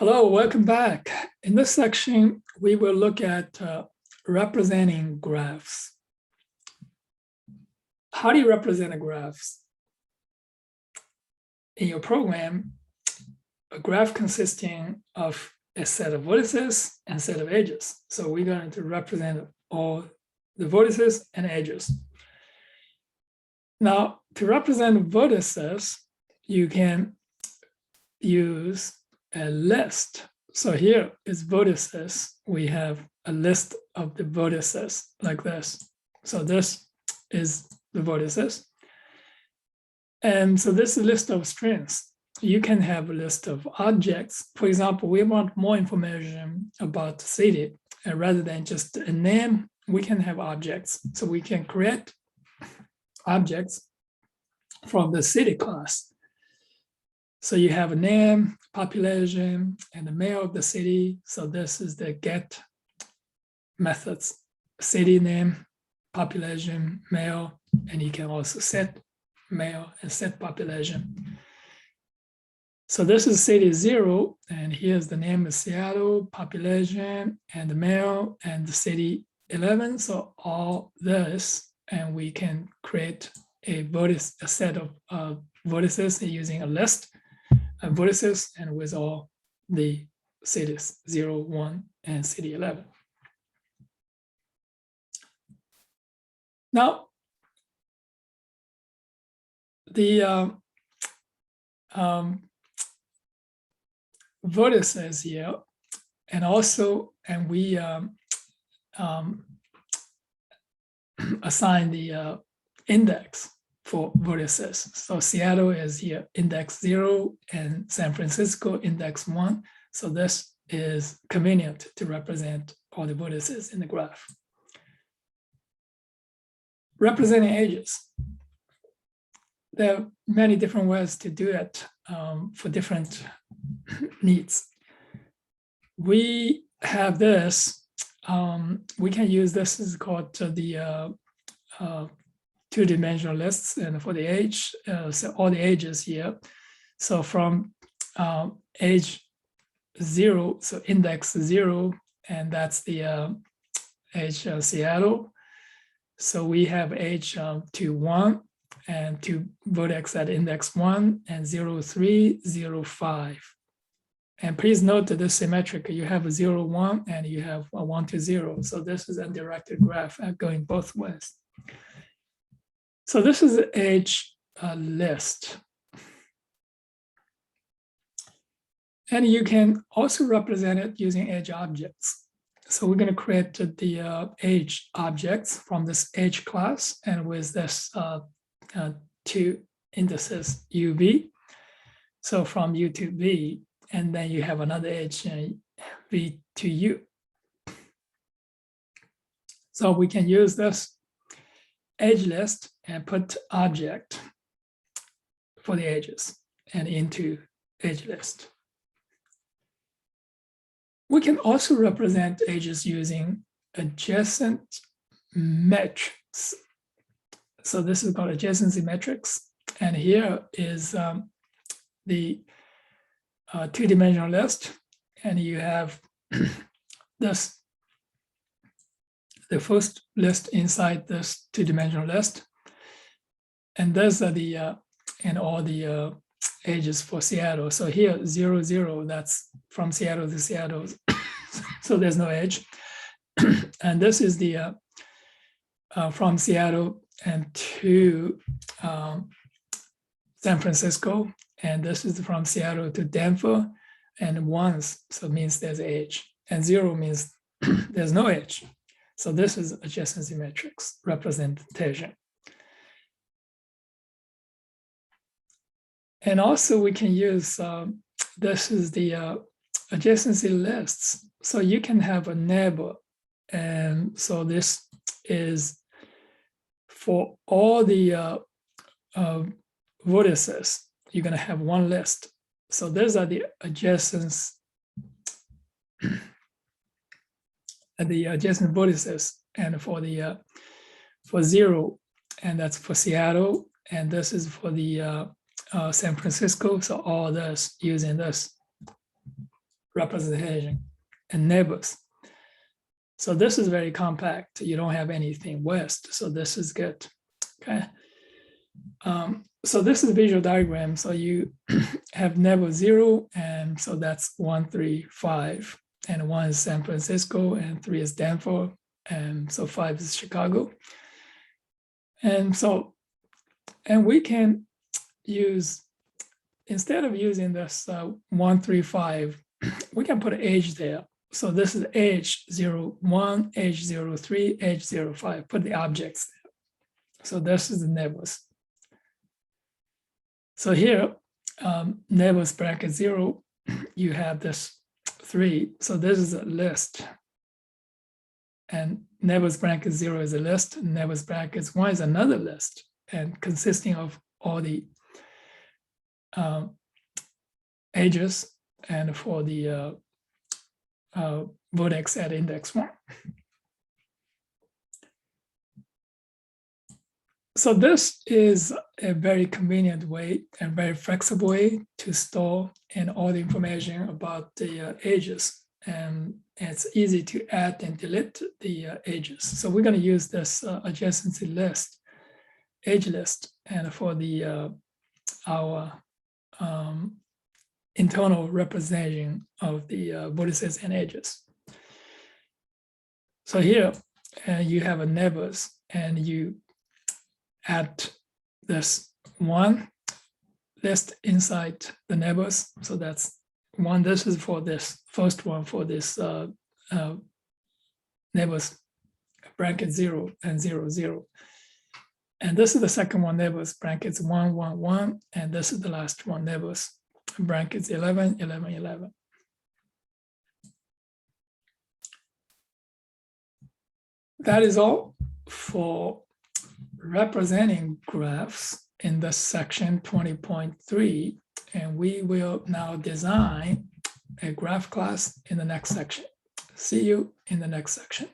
Hello, welcome back. In this section, we will look at representing graphs. How do you represent a graph? In your program, a graph consisting of a set of vertices and a set of edges. So we're going to represent all the vertices and edges. Now, to represent vertices, you can use a list. So here is vertices. We have a list of the vertices like this. So this is the vertices. And so this is a list of strings. You can have a list of objects. For example, we want more information about the city. And rather than just a name, we can have objects. So we can create objects from the city class. So you have a name, population, and the mayor of the city. So this is the get methods: city name, population, mayor, and you can also set mayor and set population. So this is city 0, and here's the name of Seattle, population, and the mayor, and the city 11. So all this, and we can create a set of vertices using a list of vertices and with all the cities 0, 1, and city 11. Now, the vertices here, and we assign the index for vertices. So Seattle is here index 0 and San Francisco index 1. So this is convenient to represent all the vertices in the graph. Representing edges. There are many different ways to do it for different needs. We have this, we can use this, is called the two-dimensional lists, and for the age, so all the ages here. So from age 0, so index 0, and that's the age Seattle. So we have age to 1 and to vertex at index 1 and 0, 3, 0, 5. And please note that this symmetric, you have a 0, 1, and you have a 1 to 0. So this is a directed graph going both ways. So this is the age list. And you can also represent it using age objects. So we're going to create the age objects from this age class, and with this two indices UV. So from U to V, and then you have another age V to U. So we can use this age list and put object for the ages and into age list. We can also represent ages using adjacent matrix. So this is called adjacency matrix. And here is the two-dimensional list. And you have this, the first list inside this two-dimensional list. And those are the, and all the ages for Seattle. So here, 0, 0, that's from Seattle to Seattle. So there's no age. And this is the from Seattle and to San Francisco. And this is from Seattle to Denver. And 1, so means there's age. And 0 means there's no age. So this is adjacency matrix representation. And also we can use, this is the adjacency lists. So you can have a neighbor. And so this is for all the vertices, you're going to have one list. So those are the adjacent vertices. And for the for 0, and that's for Seattle, and this is for the San Francisco. So all this using this. representation and neighbors. So this is very compact. You don't have anything west, so this is good. Okay. So this is a visual diagram. So you have neighbor 0, and so that's 1, 3, 5, and 1 is San Francisco, and 3 is Denver, and so 5 is Chicago. And so, and we can use, instead of using this 1, 3, 5, we can put age there. So this is age 01, age 03, age 05, put the objects there. So this is the neighbors. So here, neighbors bracket 0, you have this 3. So this is a list. And neighbors bracket 0 is a list. Neighbors bracket 1 is another list, and consisting of all the ages and for the vertex at index 1. So this is a very convenient way and very flexible way to store in all the information about the ages. And it's easy to add and delete the ages. So we're going to use this adjacency list, age list, and for the our internal representation of the vertices and edges. So here you have a neighbors, and you add this 1 list inside the neighbors. So that's 1. This is for this first one for this neighbors bracket 0 and 0, 0. And this is the second one, neighbors brackets 1, 1, 1. And this is the last one, neighbors brackets 11, 11, 11. That is all for representing graphs in the section 20.3, and we will now design a graph class in the next section. See you in the next section.